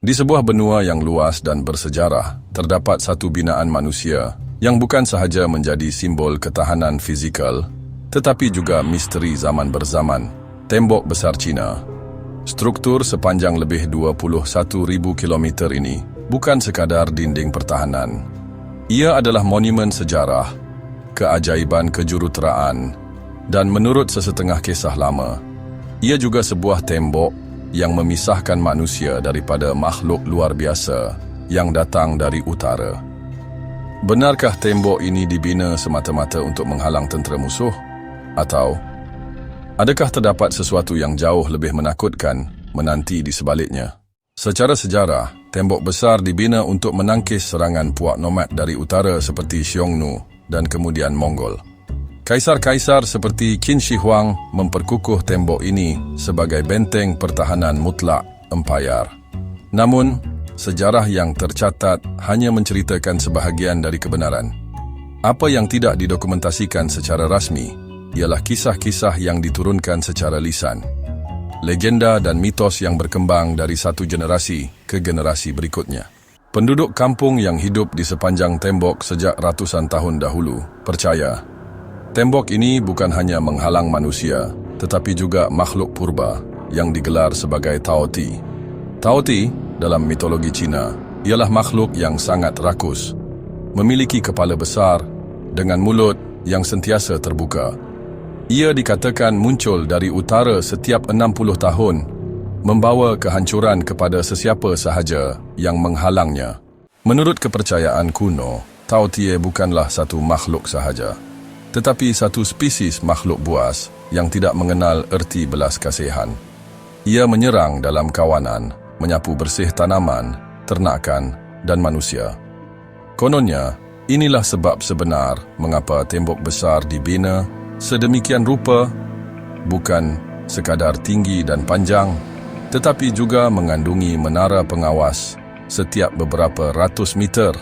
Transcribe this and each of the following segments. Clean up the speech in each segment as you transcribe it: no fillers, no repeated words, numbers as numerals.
Di sebuah benua yang luas dan bersejarah, terdapat satu binaan manusia yang bukan sahaja menjadi simbol ketahanan fizikal, tetapi juga misteri zaman berzaman, tembok besar China. Struktur sepanjang lebih 21,000 kilometer ini bukan sekadar dinding pertahanan. Ia adalah monumen sejarah, keajaiban kejuruteraan, dan menurut sesetengah kisah lama, ia juga sebuah tembok yang memisahkan manusia daripada makhluk luar biasa yang datang dari utara. Benarkah tembok ini dibina semata-mata untuk menghalang tentera musuh? Atau adakah terdapat sesuatu yang jauh lebih menakutkan menanti di sebaliknya? Secara sejarah, tembok besar dibina untuk menangkis serangan puak nomad dari utara seperti Xiongnu dan kemudian Mongol. Kaisar-kaisar seperti Qin Shi Huang memperkukuh tembok ini sebagai benteng pertahanan mutlak empayar. Namun, sejarah yang tercatat hanya menceritakan sebahagian dari kebenaran. Apa yang tidak didokumentasikan secara rasmi ialah kisah-kisah yang diturunkan secara lisan. Legenda dan mitos yang berkembang dari satu generasi ke generasi berikutnya. Penduduk kampung yang hidup di sepanjang tembok sejak ratusan tahun dahulu percaya tembok ini bukan hanya menghalang manusia, tetapi juga makhluk purba yang digelar sebagai Taoti. Taoti, dalam mitologi Cina, ialah makhluk yang sangat rakus, memiliki kepala besar dengan mulut yang sentiasa terbuka. Ia dikatakan muncul dari utara setiap 60 tahun, membawa kehancuran kepada sesiapa sahaja yang menghalangnya. Menurut kepercayaan kuno, Taotie bukanlah satu makhluk sahaja, tetapi satu spesies makhluk buas yang tidak mengenal erti belas kasihan. Ia menyerang dalam kawanan, menyapu bersih tanaman, ternakan, dan manusia. Kononnya, inilah sebab sebenar mengapa tembok besar dibina sedemikian rupa, bukan sekadar tinggi dan panjang, tetapi juga mengandungi menara pengawas setiap beberapa ratus meter,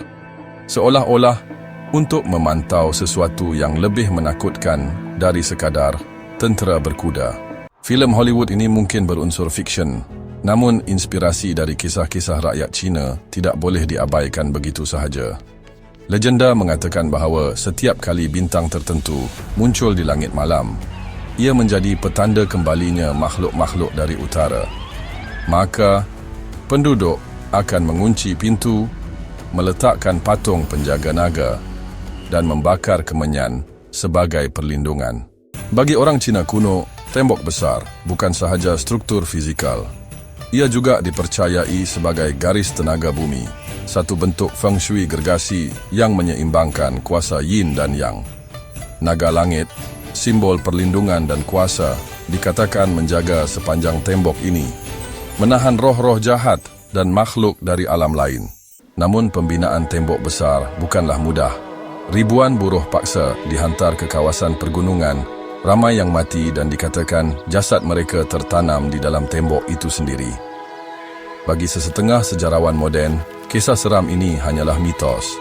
seolah-olah untuk memantau sesuatu yang lebih menakutkan dari sekadar tentera berkuda. Filem Hollywood ini mungkin berunsur fiksyen, namun inspirasi dari kisah-kisah rakyat Cina tidak boleh diabaikan begitu sahaja. Legenda mengatakan bahawa setiap kali bintang tertentu muncul di langit malam, ia menjadi petanda kembalinya makhluk-makhluk dari utara. Maka, penduduk akan mengunci pintu, meletakkan patung penjaga naga, dan membakar kemenyan sebagai perlindungan. Bagi orang Cina kuno, tembok besar bukan sahaja struktur fizikal. Ia juga dipercayai sebagai garis tenaga bumi, satu bentuk feng shui gergasi yang menyeimbangkan kuasa yin dan yang. Naga langit, simbol perlindungan dan kuasa, dikatakan menjaga sepanjang tembok ini, menahan roh-roh jahat dan makhluk dari alam lain. Namun pembinaan tembok besar bukanlah mudah. Ribuan buruh paksa dihantar ke kawasan pergunungan, ramai yang mati dan dikatakan jasad mereka tertanam di dalam tembok itu sendiri. Bagi sesetengah sejarawan moden, kisah seram ini hanyalah mitos.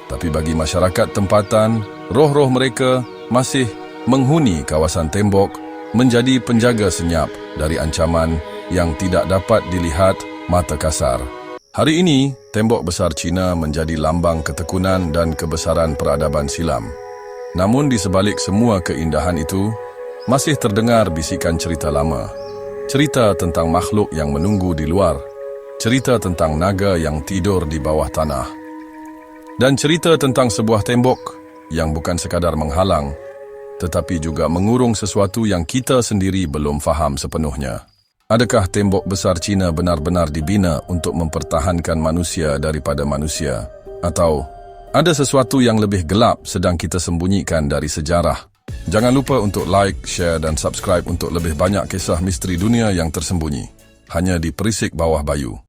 Tapi bagi masyarakat tempatan, roh-roh mereka masih menghuni kawasan tembok, menjadi penjaga senyap dari ancaman yang tidak dapat dilihat mata kasar. Hari ini, tembok besar Cina menjadi lambang ketekunan dan kebesaran peradaban silam. Namun di sebalik semua keindahan itu, masih terdengar bisikan cerita lama. Cerita tentang makhluk yang menunggu di luar. Cerita tentang naga yang tidur di bawah tanah. Dan cerita tentang sebuah tembok yang bukan sekadar menghalang, tetapi juga mengurung sesuatu yang kita sendiri belum faham sepenuhnya. Adakah tembok besar Cina benar-benar dibina untuk mempertahankan manusia daripada manusia? Atau ada sesuatu yang lebih gelap sedang kita sembunyikan dari sejarah? Jangan lupa untuk like, share dan subscribe untuk lebih banyak kisah misteri dunia yang tersembunyi. Hanya di Perisik Bawah Bayu.